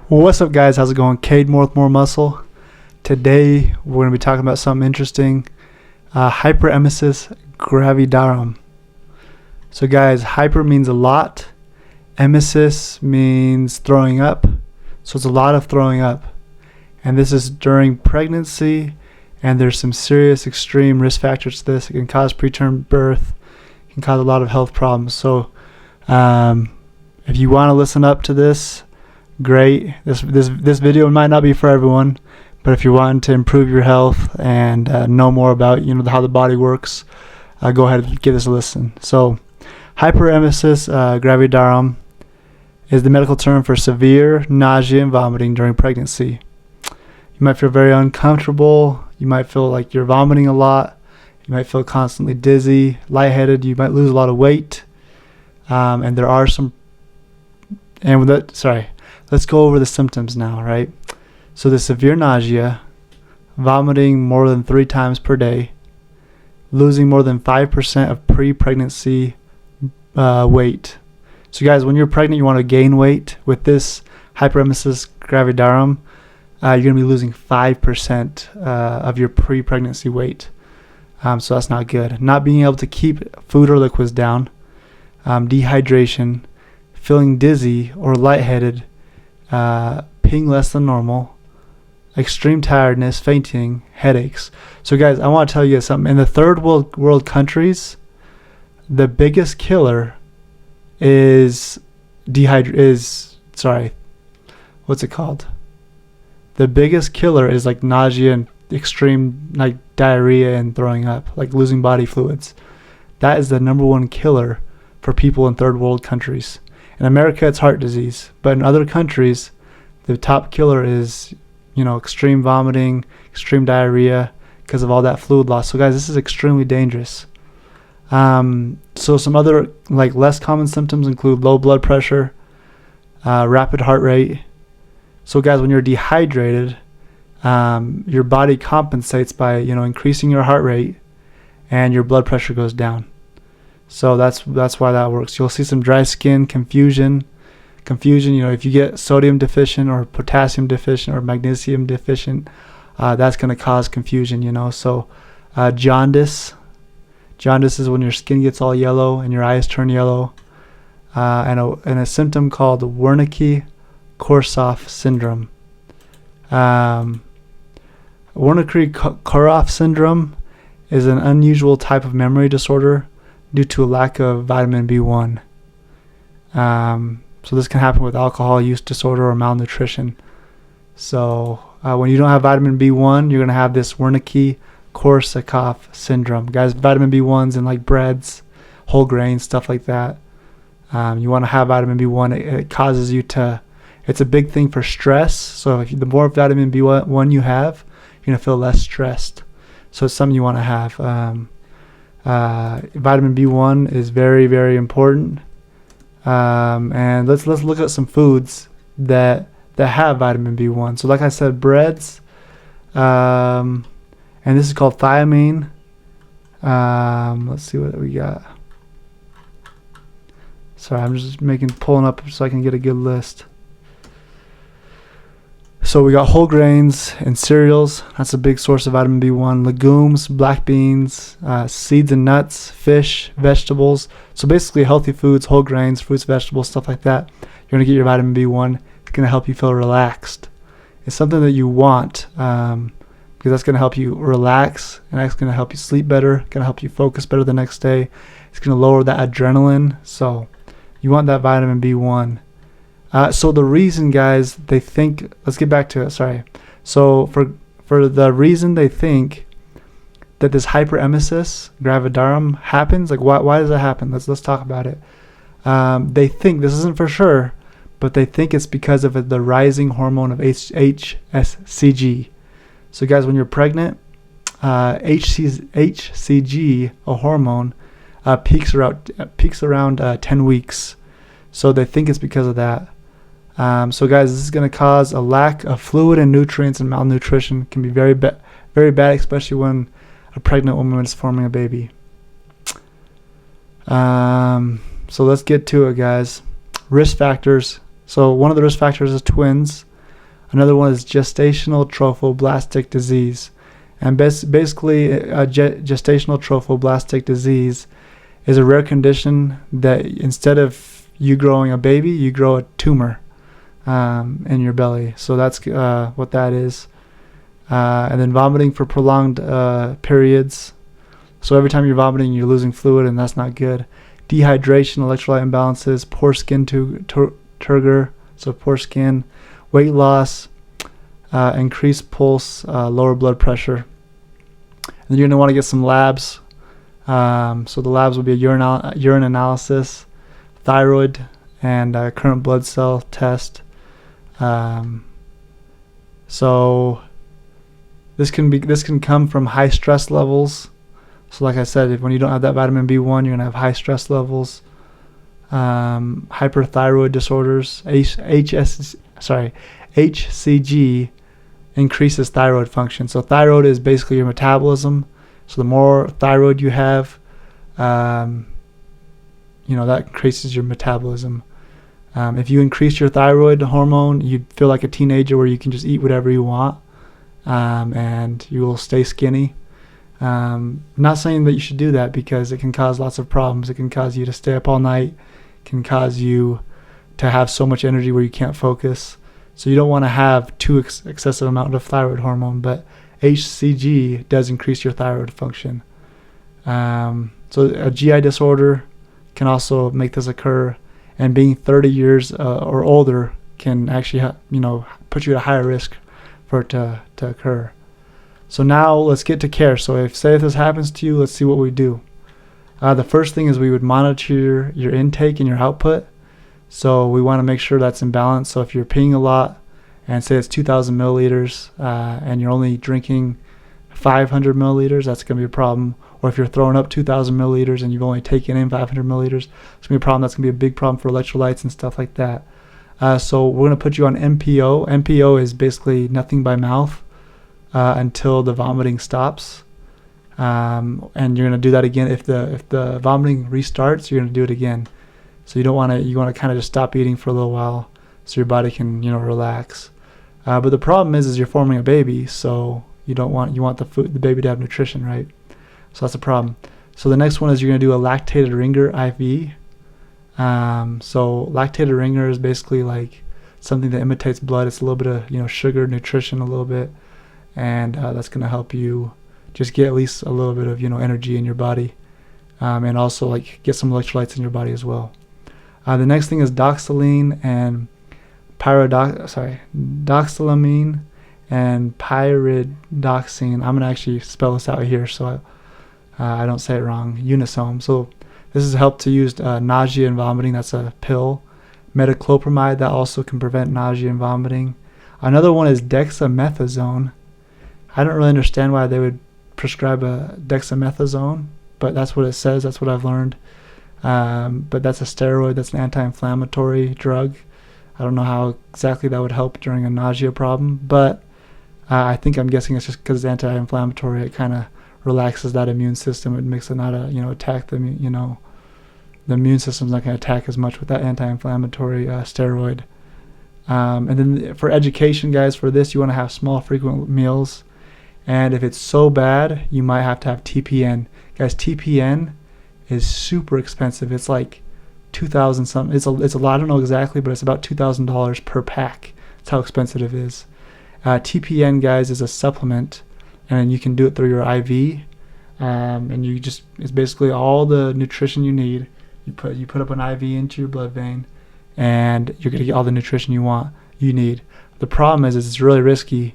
What's up, guys? How's it going? Cade More with More Muscle. Today we're going to be talking about something interesting. Hyperemesis Gravidarum. So guys, hyper means a lot. Emesis means throwing up. So it's a lot of throwing up. And this is during pregnancy, and there's some serious extreme risk factors to this. It can cause preterm birth. It can cause a lot of health problems. So if you want to listen up to this, great. This video might not be for everyone, but if you're wanting to improve your health and know more about how the body works, go ahead and give this a listen. So hyperemesis gravidarum is the medical term for severe nausea and vomiting during pregnancy. You might feel very uncomfortable. You might feel like you're vomiting a lot. You might feel constantly dizzy, lightheaded. You might lose a lot of weight. And there are some, and with that, let's go over the symptoms now, right? So the severe nausea, vomiting more than 3 times per day, losing more than 5% of pre-pregnancy weight. So guys, when you're pregnant, you want to gain weight. With this hyperemesis gravidarum, you're going to be losing 5% of your pre-pregnancy weight. So that's not good. Not being able to keep food or liquids down, dehydration, feeling dizzy or lightheaded, peeing less than normal, extreme tiredness, fainting, headaches. So guys, I want to tell you something. In the third world countries, the biggest killer is the biggest killer is like nausea and extreme like diarrhea and throwing up, like losing body fluids. That is the #1 killer for people in third world countries. In America, it's heart disease, but in other countries, the top killer is, extreme vomiting, extreme diarrhea, because of all that fluid loss. So guys, this is extremely dangerous. So some other less common symptoms include low blood pressure, rapid heart rate. So guys, when you're dehydrated, your body compensates by increasing your heart rate, and your blood pressure goes down. So that's why that works. You'll see some dry skin, confusion. If you get sodium deficient or potassium deficient or magnesium deficient, that's going to cause confusion. So jaundice is when your skin gets all yellow and your eyes turn yellow, and a symptom called Wernicke-Korsakoff syndrome. Wernicke-Korsakoff syndrome is an unusual type of memory disorder due to a lack of vitamin B1. So this can happen with alcohol use disorder or malnutrition. So when you don't have vitamin B1, you're going to have this Wernicke-Korsakoff syndrome. Guys, vitamin B1's in breads, whole grains, stuff like that. You want to have vitamin B1. It causes you to, it's a big thing for stress. So the more vitamin B1 you have, you're going to feel less stressed. So it's something you want to have. Vitamin B1 is very, very important. And let's look at some foods that have vitamin B1. So like I said, breads, and this is called thiamine. Let's see what we got. Sorry, I'm just pulling up so I can get a good list. So we got whole grains and cereals. That's a big source of vitamin B1. Legumes, black beans, seeds and nuts, fish, vegetables. So basically healthy foods, whole grains, fruits, vegetables, stuff like that. You're going to get your vitamin B1. It's going to help you feel relaxed. It's something that you want, because that's going to help you relax, and that's going to help you sleep better, going to help you focus better the next day. It's going to lower that adrenaline. So you want that vitamin B1. So the reason, guys, they think, let's get back to it, So for the reason they think that this hyperemesis gravidarum happens, why does it happen? Let's talk about it. They think, this isn't for sure, but they think it's because of the rising hormone of HCG. So guys, when you're pregnant, HCG, a hormone, peaks around 10 weeks. So they think it's because of that. So guys, this is going to cause a lack of fluid and nutrients, and malnutrition can be very bad, especially when a pregnant woman is forming a baby. So let's get to it, guys. Risk factors. So one of the risk factors is twins. Another one is gestational trophoblastic disease. And basically, gestational trophoblastic disease is a rare condition that instead of you growing a baby, you grow a tumor in your belly. So that's what that is. And then vomiting for prolonged periods. So every time you're vomiting, you're losing fluid, and that's not good. Dehydration, electrolyte imbalances, poor skin turgor, so poor skin, weight loss, increased pulse, lower blood pressure. And then you're going to want to get some labs. So the labs will be a urine analysis, thyroid, and current blood cell test. So this can come from high stress levels. So like I said, when you don't have that vitamin B1, you're going to have high stress levels. Hyperthyroid disorders, HCG increases thyroid function. So thyroid is basically your metabolism. So the more thyroid you have, that increases your metabolism. If you increase your thyroid hormone, you feel like a teenager where you can just eat whatever you want, and you will stay skinny. Not saying that you should do that because it can cause lots of problems. It can cause you to stay up all night. It can cause you to have so much energy where you can't focus. So you don't want to have too excessive amount of thyroid hormone, but HCG does increase your thyroid function. So a GI disorder can also make this occur, and being 30 years or older can actually put you at a higher risk for it to occur. So now let's get to care. So if this happens to you, let's see what we do. The first thing is we would monitor your intake and your output. So we want to make sure that's in balance. So if you're peeing a lot, and say it's 2,000 milliliters, and you're only drinking 500 milliliters, that's going to be a problem. Or if you're throwing up 2,000 milliliters and you've only taken in 500 milliliters, it's going to be a problem. That's going to be a big problem for electrolytes and stuff like that. So we're going to put you on MPO. MPO is basically nothing by mouth until the vomiting stops. And you're going to do that again. If the vomiting restarts, you're going to do it again. So you want to kind of just stop eating for a little while so your body can relax. But the problem is you're forming a baby, so you want the baby to have nutrition, right? So that's a problem. So the next one is you're going to do a lactated ringer IV. So lactated ringer is basically like something that imitates blood. It's a little bit of sugar, nutrition, a little bit, and that's going to help you just get at least a little bit of energy in your body, and also like get some electrolytes in your body as well. The next thing is doxylamine and doxylamine and pyridoxine. I'm going to actually spell this out here so I don't say it wrong. Unisome. So this is help to use nausea and vomiting. That's a pill. Metoclopramide, that also can prevent nausea and vomiting. Another one is dexamethasone. I don't really understand why they would prescribe a dexamethasone, but that's what it says. That's what I've learned. But that's a steroid. That's an anti-inflammatory drug. I don't know how exactly that would help during a nausea problem, but I'm guessing it's just because it's anti-inflammatory. It kind of relaxes that immune system. It makes it not attack the immune system's not going to attack as much with that anti-inflammatory steroid. And then for education, guys, for this you want to have small frequent meals, and if it's so bad you might have to have TPN. Guys, TPN is super expensive. It's like 2,000 something. It's a lot. I don't know exactly, but it's about $2,000 per pack. That's how expensive it is. TPN, guys, is a supplement, and you can do it through your IV. And it's basically all the nutrition you need. You put up an IV into your blood vein, and you're gonna get all the nutrition you need. The problem is it's really risky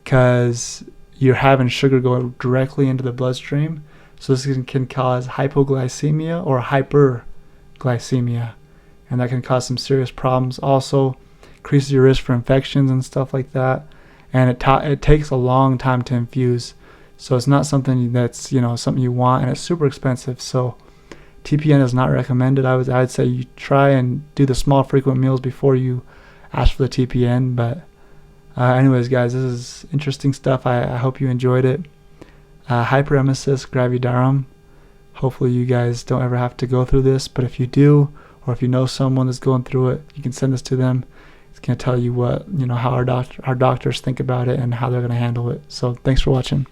because you're having sugar go directly into the bloodstream. So this can cause hypoglycemia or hyperglycemia, and that can cause some serious problems. Also increases your risk for infections and stuff like that, and it takes a long time to infuse. So it's not something that's something you want, and it's super expensive. So TPN is not recommended. I'd say you try and do the small frequent meals before you ask for the TPN. But anyways, guys, this is interesting stuff. I hope you enjoyed it. Hyperemesis Gravidarum. Hopefully you guys don't ever have to go through this, but if you do, or if you know someone that's going through it, you can send this to them, It's going to tell you what, how our doctors think about it and how they're going to handle it. So thanks for watching.